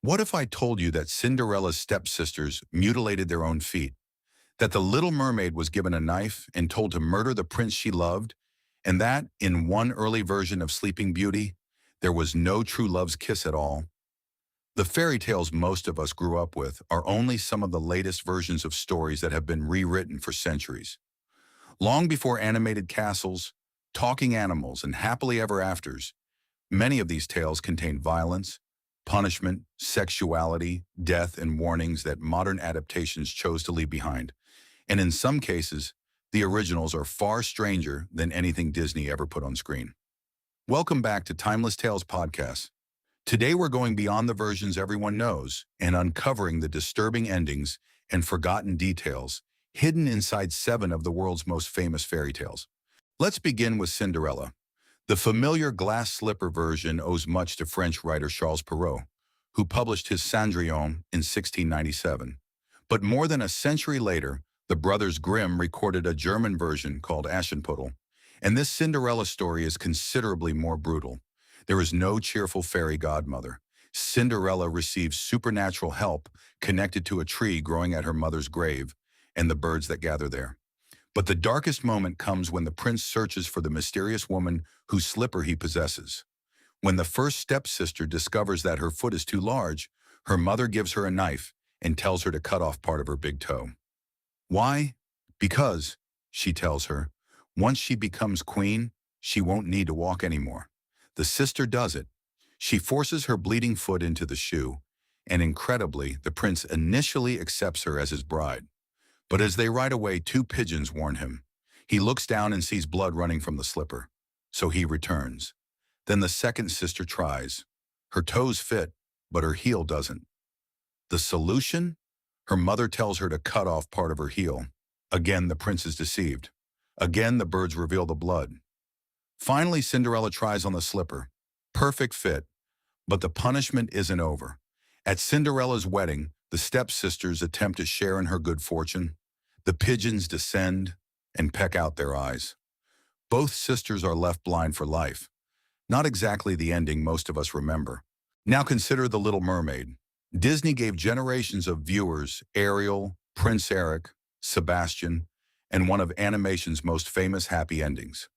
What if I told you that Cinderella's stepsisters mutilated their own feet, that the Little Mermaid was given a knife and told to murder the prince she loved, and that, in one early version of Sleeping Beauty, there was no true love's kiss at all? The fairy tales most of us grew up with are only some of the latest versions of stories that have been rewritten for centuries. Long before animated castles, talking animals, and happily ever afters, many of these tales contain violence, punishment, sexuality, death, and warnings that modern adaptations chose to leave behind. And in some cases, the originals are far stranger than anything Disney ever put on screen. Welcome back to Timeless Tales Podcast. Today we're going beyond the versions everyone knows and uncovering the disturbing endings and forgotten details hidden inside 7 of the world's most famous fairy tales. Let's begin with Cinderella. The familiar glass slipper version owes much to French writer Charles Perrault, who published his Cendrillon in 1697. But more than a century later, the brothers Grimm recorded a German version called Aschenputtel, and this Cinderella story is considerably more brutal. There is no cheerful fairy godmother. Cinderella receives supernatural help connected to a tree growing at her mother's grave and the birds that gather there. But the darkest moment comes when the prince searches for the mysterious woman whose slipper he possesses. When the first stepsister discovers that her foot is too large, her mother gives her a knife and tells her to cut off part of her big toe. Why? Because, she tells her, once she becomes queen, she won't need to walk anymore. The sister does it. She forces her bleeding foot into the shoe, and incredibly, the prince initially accepts her as his bride. But as they ride away, 2 pigeons warn him. He looks down and sees blood running from the slipper, so he returns. Then the second sister tries. Her toes fit, but her heel doesn't. The solution? Her mother tells her to cut off part of her heel. Again, the prince is deceived. Again, the birds reveal the blood. Finally, Cinderella tries on the slipper. Perfect fit, but the punishment isn't over. At Cinderella's wedding, the stepsisters attempt to share in her good fortune. The pigeons descend and peck out their eyes. Both sisters are left blind for life. Not exactly the ending most of us remember. Now consider The Little Mermaid. Disney gave generations of viewers Ariel, Prince Eric, Sebastian, and one of animation's most famous happy endings.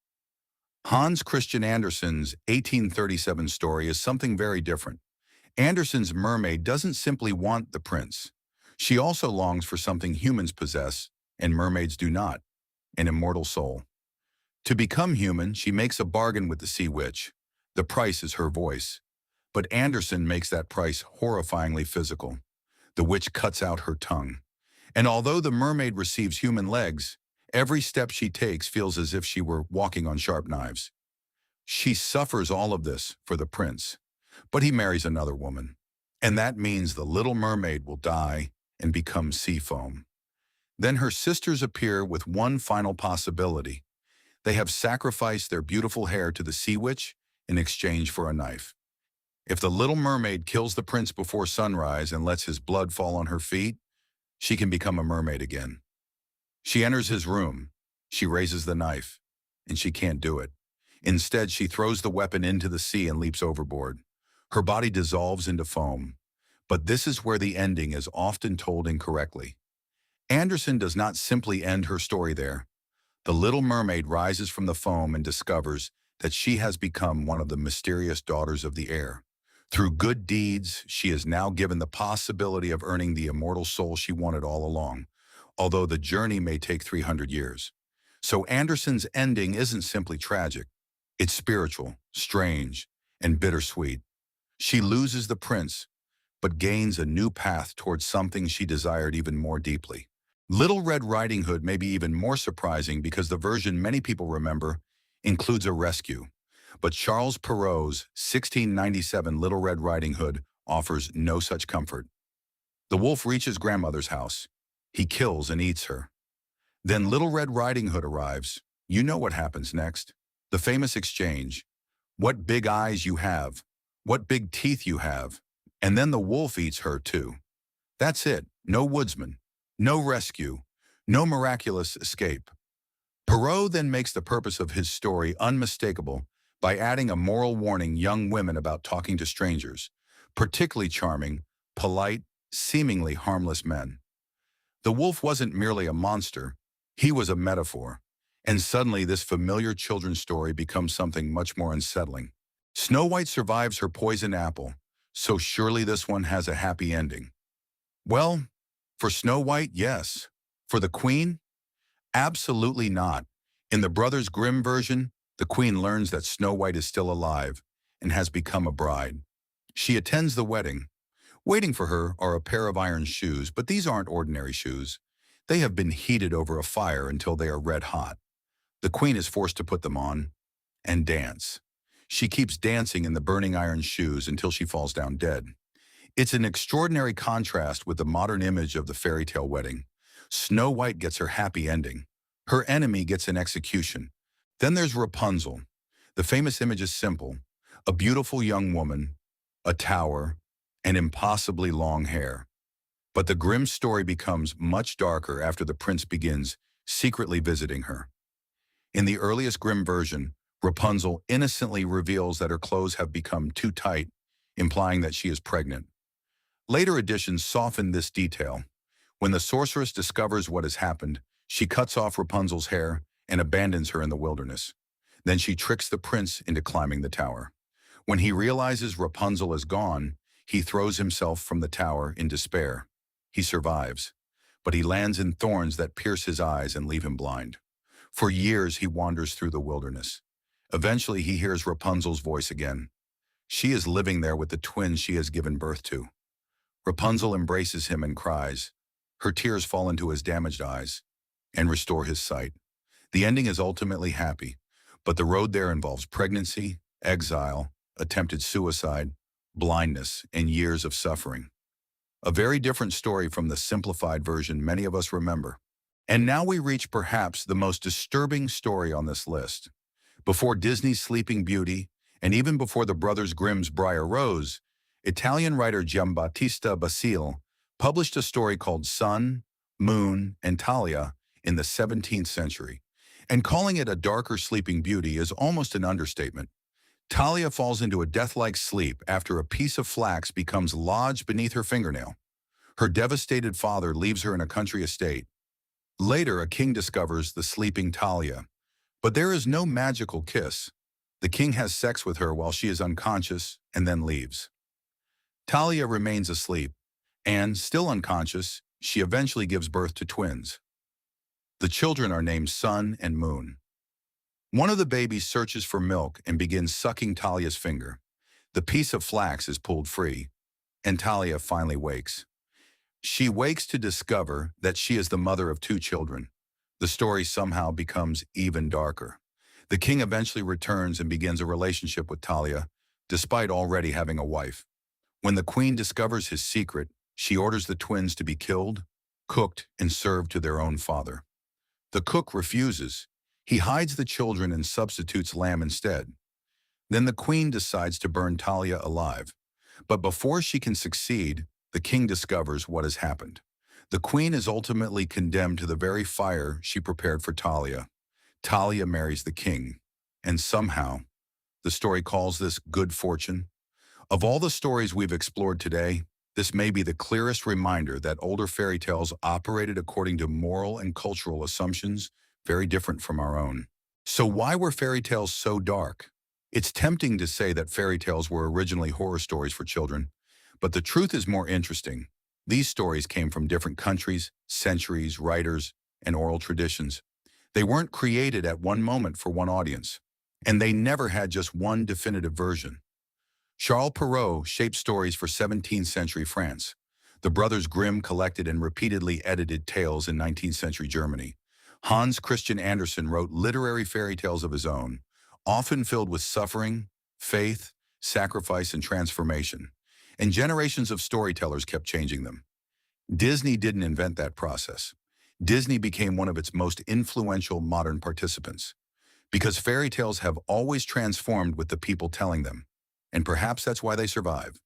Hans Christian Andersen's 1837 story is something very different. Andersen's mermaid doesn't simply want the prince. She also longs for something humans possess, and mermaids do not, an immortal soul. To become human, she makes a bargain with the sea witch. The price is her voice. But Andersen makes that price horrifyingly physical. The witch cuts out her tongue. And although the mermaid receives human legs, every step she takes feels as if she were walking on sharp knives. She suffers all of this for the prince, but he marries another woman. And that means the Little Mermaid will die and become sea foam. Then her sisters appear with one final possibility. They have sacrificed their beautiful hair to the sea witch in exchange for a knife. If the Little Mermaid kills the prince before sunrise and lets his blood fall on her feet, she can become a mermaid again. She enters his room. She raises the knife, and she can't do it. Instead, she throws the weapon into the sea and leaps overboard. Her body dissolves into foam. But this is where the ending is often told incorrectly. Andersen does not simply end her story there. The Little Mermaid rises from the foam and discovers that she has become one of the mysterious daughters of the air. Through good deeds, she is now given the possibility of earning the immortal soul she wanted all along, although the journey may take 300 years. So Andersen's ending isn't simply tragic. It's spiritual, strange, and bittersweet. She loses the prince, but gains a new path towards something she desired even more deeply. Little Red Riding Hood may be even more surprising because the version many people remember includes a rescue. But Charles Perrault's 1697 Little Red Riding Hood offers no such comfort. The wolf reaches grandmother's house. He kills and eats her. Then Little Red Riding Hood arrives. You know what happens next. The famous exchange. What big eyes you have. What big teeth you have. And then the wolf eats her too. That's it. No woodsman. No rescue. No miraculous escape. Perrault then makes the purpose of his story unmistakable by adding a moral warning young women about talking to strangers. Particularly charming, polite, seemingly harmless men. The wolf wasn't merely a monster, he was a metaphor. And suddenly this familiar children's story becomes something much more unsettling. Snow White survives her poison apple, so surely this one has a happy ending. Well, for Snow White, yes. For the Queen, absolutely not. In the Brothers Grimm version, the Queen learns that Snow White is still alive and has become a bride. She attends the wedding. Waiting for her are a pair of iron shoes, but these aren't ordinary shoes. They have been heated over a fire until they are red hot. The Queen is forced to put them on and dance. She keeps dancing in the burning iron shoes until she falls down dead. It's an extraordinary contrast with the modern image of the fairy tale wedding. Snow White gets her happy ending. Her enemy gets an execution. Then there's Rapunzel. The famous image is simple: a beautiful young woman, a tower, and impossibly long hair. But the Grimm story becomes much darker after the prince begins secretly visiting her. In the earliest Grimm version, Rapunzel innocently reveals that her clothes have become too tight, implying that she is pregnant. Later editions soften this detail. When the sorceress discovers what has happened, she cuts off Rapunzel's hair and abandons her in the wilderness. Then she tricks the prince into climbing the tower. When he realizes Rapunzel is gone, he throws himself from the tower in despair. He survives, but he lands in thorns that pierce his eyes and leave him blind. For years he wanders through the wilderness. Eventually he hears Rapunzel's voice again. She is living there with the twins she has given birth to. Rapunzel embraces him and cries. Her tears fall into his damaged eyes and restore his sight. The ending is ultimately happy, but the road there involves pregnancy, exile, attempted suicide, blindness, and years of suffering. A very different story from the simplified version many of us remember. And now we reach perhaps the most disturbing story on this list. Before Disney's Sleeping Beauty, and even before the Brothers Grimm's Briar Rose, Italian writer Giambattista Basile published a story called Sun, Moon, and Talia in the 17th century. And calling it a darker Sleeping Beauty is almost an understatement. Talia falls into a death-like sleep after a piece of flax becomes lodged beneath her fingernail. Her devastated father leaves her in a country estate. Later, a king discovers the sleeping Talia. But there is no magical kiss. The king has sex with her while she is unconscious and then leaves. Talia remains asleep, and, still unconscious, she eventually gives birth to twins. The children are named Sun and Moon. One of the babies searches for milk and begins sucking Talia's finger. The piece of flax is pulled free, and Talia finally wakes. She wakes to discover that she is the mother of two children. The story somehow becomes even darker. The king eventually returns and begins a relationship with Talia, despite already having a wife. When the queen discovers his secret, she orders the twins to be killed, cooked, and served to their own father. The cook refuses. He hides the children and substitutes lamb instead. Then the queen decides to burn Talia alive. But before she can succeed, the king discovers what has happened. The queen is ultimately condemned to the very fire she prepared for Talia. Talia marries the king, and somehow, the story calls this good fortune. Of all the stories we've explored today, this may be the clearest reminder that older fairy tales operated according to moral and cultural assumptions very different from our own. So why were fairy tales so dark? It's tempting to say that fairy tales were originally horror stories for children, but the truth is more interesting. These stories came from different countries, centuries, writers, and oral traditions. They weren't created at one moment for one audience, and they never had just one definitive version. Charles Perrault shaped stories for 17th century France. The brothers Grimm collected and repeatedly edited tales in 19th century Germany. Hans Christian Andersen wrote literary fairy tales of his own, often filled with suffering, faith, sacrifice, and transformation. And generations of storytellers kept changing them. Disney didn't invent that process. Disney became one of its most influential modern participants. Because fairy tales have always transformed with the people telling them. And perhaps that's why they survive.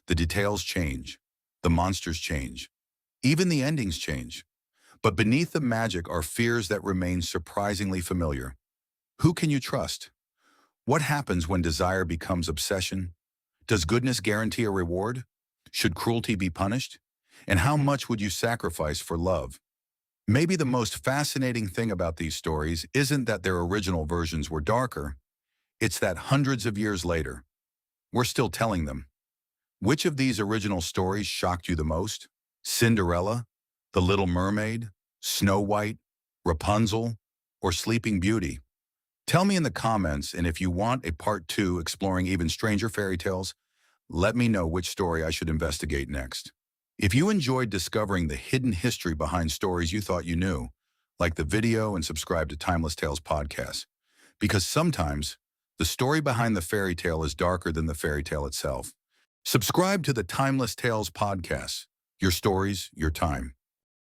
The details change. The monsters change. Even the endings change. But beneath the magic are fears that remain surprisingly familiar. Who can you trust? What happens when desire becomes obsession? Does goodness guarantee a reward? Should cruelty be punished? And how much would you sacrifice for love? Maybe the most fascinating thing about these stories isn't that their original versions were darker, it's that hundreds of years later, we're still telling them. Which of these original stories shocked you the most? Cinderella, The Little Mermaid, Snow White, Rapunzel, or Sleeping Beauty? Tell me in the comments, and if you want a part 2 exploring even stranger fairy tales, let me know which story I should investigate next. If you enjoyed discovering the hidden history behind stories you thought you knew, like the video and subscribe to Timeless Tales podcast, because sometimes the story behind the fairy tale is darker than the fairy tale itself. Subscribe to the Timeless Tales podcast. Your stories, your time.